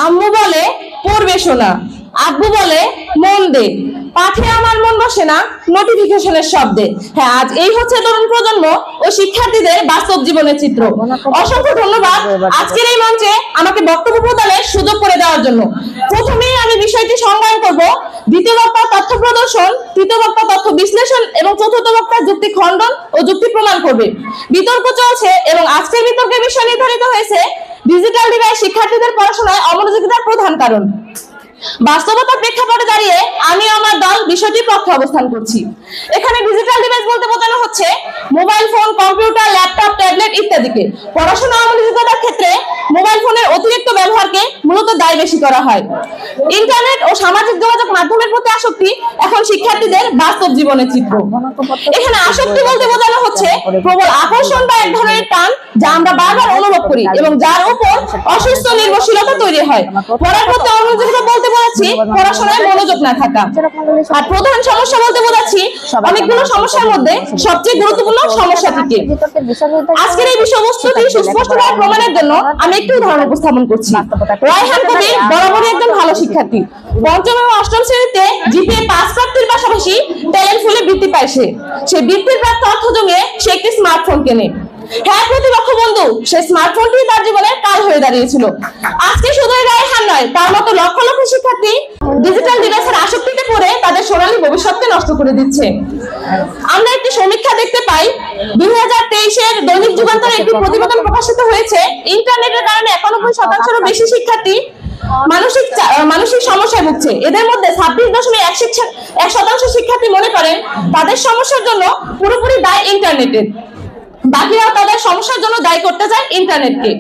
আম্মু বলে পড়বে শোনা, আব্বু বলে মন দে, পাঠে আমার মন বসে না নোটিফিকেশনের শব্দে। হ্যাঁ, আজ এই হচ্ছে তরুণ প্রজন্ম ও শিক্ষার্থীদের বাস্তব জীবনের চিত্র। অসংখ্য ধন্যবাদ আজকের এই মঞ্চে আমাকে বক্তব্য প্রদানের সুযোগ করে দেওয়ার জন্য। প্রথমেই আমি বিষয়টি সংজ্ঞায়ন করব। দ্বিতীয় বক্তা তথ্য প্রদর্শন, তৃতীয় বক্তা তথ্য বিশ্লেষণ এবং চতুর্থ বক্তা যুক্তি খণ্ডন ও যুক্তি প্রমাণ করবে। বিতর্ক চলছে এবং আজকের বিতর্কের বিষয় নির্ধারিত হয়েছে ডিজিটাল ডিভাইস শিক্ষার্থীদের পড়াশোনায় অমনোযোগিতার প্রধান কারণ। বাস্তবতার প্রেক্ষাপটে দাঁড়িয়ে আমি আমার দল বিষয়টির পক্ষে অবস্থান করছি। এখানে ডিজিটাল ডিভাইস বলতে বোঝানো হচ্ছে mobile phone, computer, laptop, tablet ইত্যাদিকে। পড়াশোনা অমনোযোগিতার ক্ষেত্রে মোবাইল ফোনের অতিরিক্ত ব্যবহারকে মূলত দায় বেশি করা হয়। ইন্টারনেট ও সামাজিক যোগাযোগ মাধ্যমের প্রতি আসক্তি এখন শিক্ষার্থীদের বাস্তব জীবনের চিত্র। এখানে আসক্তি বলতে বোঝানো হচ্ছে প্রবল আকর্ষণ বা এক ধরনের টান যা আমরা বারবার অনুভব করি এবং যার উপর অসুস্থ নির্ভরশীলতা তৈরি হয়। পড়ার প্রতি অমনোযোগিতা বলতে বোঝাচ্ছি পড়াশোনায় মনোযোগ না থাকা। আর প্রধান সমস্যা বলতে বোঝাচ্ছি অনেকগুলো সমস্যার মধ্যে সবচেয়ে গুরুত্বপূর্ণ সমস্যাটিকে। আজকের এই বিষয়বস্তুটি সুস্পষ্টভাবে প্রমাণের জন্য আমি একটি উদাহরণ উপস্থাপন করছি। রায়হান কবির বরাবরই একজন ভালো শিক্ষার্থী। পঞ্চম এবং অষ্টম শ্রেণীতে জিপিএ 5 প্রাপ্তির পাশাপাশি ট্যালেন্ট ফুলে বৃত্তি পায় সে। সেই বৃত্তির প্রাপ্ত অর্থ জমিয়ে সে একটি স্মার্টফোন কেনে। হ্যাঁ প্রতিপক্ষ বন্ধু, সে স্মার্টফোনটি তার জীবনের কাল হয়ে দাঁড়িয়েছিল। আজকে শুধু রায়হান নয়, তার মতো লক্ষ লক্ষ শিক্ষার্থী ডিজিটাল ডিভাইসের আসক্তিতে পড়ে তাদের সোনালী ভবিষ্যৎকে নষ্ট করে দিচ্ছে। আমরা একটি সমীক্ষা দেখতে পাই 2023-এর দৈনিক যুগান্তরে একটি প্রতিবেদন প্রকাশিত হয়েছে। ইন্টারনেটের কারণে 91%-এরও বেশি শিক্ষার্থী মানসিক সমস্যায় ভুগছে। এদের মধ্যে 26.1% শিক্ষার্থী মনে করেন তাদের সমস্যার জন্য পুরোপুরি দায় ইন্টারনেটের। বাকিরা তাদের সমস্যার জন্য দায়ী করতে চায় ইন্টারনেটকে।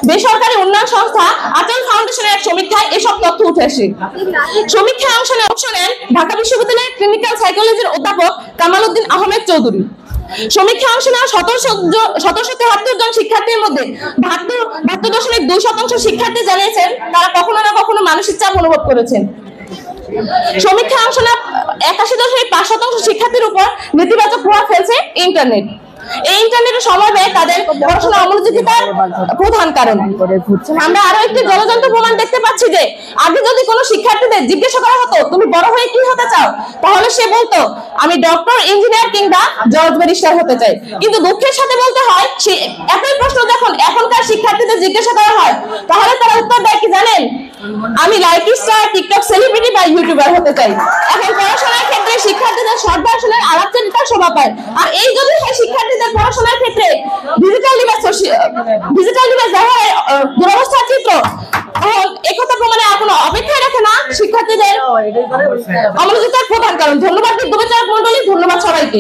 বেসরকারি উন্নয়ন সংস্থা আটল ফাউন্ডেশনের এক সমীক্ষায় এসব তথ্য উঠে আসে। সমীক্ষায় অংশ নেন ঢাকা বিশ্ববিদ্যালয়ের ক্লিনিক্যাল সাইকোলজির অধ্যাপক কামাল উদ্দিন আহমেদ চৌধুরী। সমীক্ষায় অংশ নেওয়া 1773 জন শিক্ষার্থীর মধ্যে 72.2% শিক্ষার্থী জানিয়েছেন তারা কখনো না কখনো মানসিক চাপ অনুভব করেছেন। সমীক্ষায় অংশ নেওয়া 81.5% শিক্ষার্থীর উপর নেতিবাচক প্রভাব ফেলছে ইন্টারনেট। এই ইন্টারনেটের সময় ব্যয় তাদের পড়াশোনা অমনোযোগিতার প্রধান কারণ। আমরা আরো একটি জ্বলজ্বন্ত প্রমাণ দেখতে পাচ্ছি যে আগে যদি কোনো শিক্ষার্থীদের জিজ্ঞাসা করা হতো তুমি বড় হয়ে কি হতে চাও, তাহলে সে বলতো আমি ডক্টর, ইঞ্জিনিয়ার কিংবা জজ, ব্যারিস্টার হতে চাই। কিন্তু দুঃখের সাথে বলতে হয় সে একই প্রশ্ন যখন এখনকার শিক্ষার্থীদের জিজ্ঞাসা করা হয় তাহলে তারা উত্তর দেয় কি জানেন, আমি লাইক স্টার, টিকটক সেলিব্রিটি বা ইউটিউবার হতে চাই। এখন পড়াশোনার ক্ষেত্রে শিক্ষার্থীদের শর্ট ভার্সনের আলাপচারিতার শোভা পায়। আর এই যদি শিক্ষার্থীদের পড়াশোনার ক্ষেত্রে ডিজিটাল ডিভাইস ব্যবহারের দুরবস্থার চিত্র, তখন একথা প্রমাণে আর কোনো অপেক্ষায় রাখে না শিক্ষার্থীদের অমনোযোগিতার প্রধান কারণ। ধন্যবাদ বিদ্যুৎ মন্ডলী, ধন্যবাদ সবাইকে।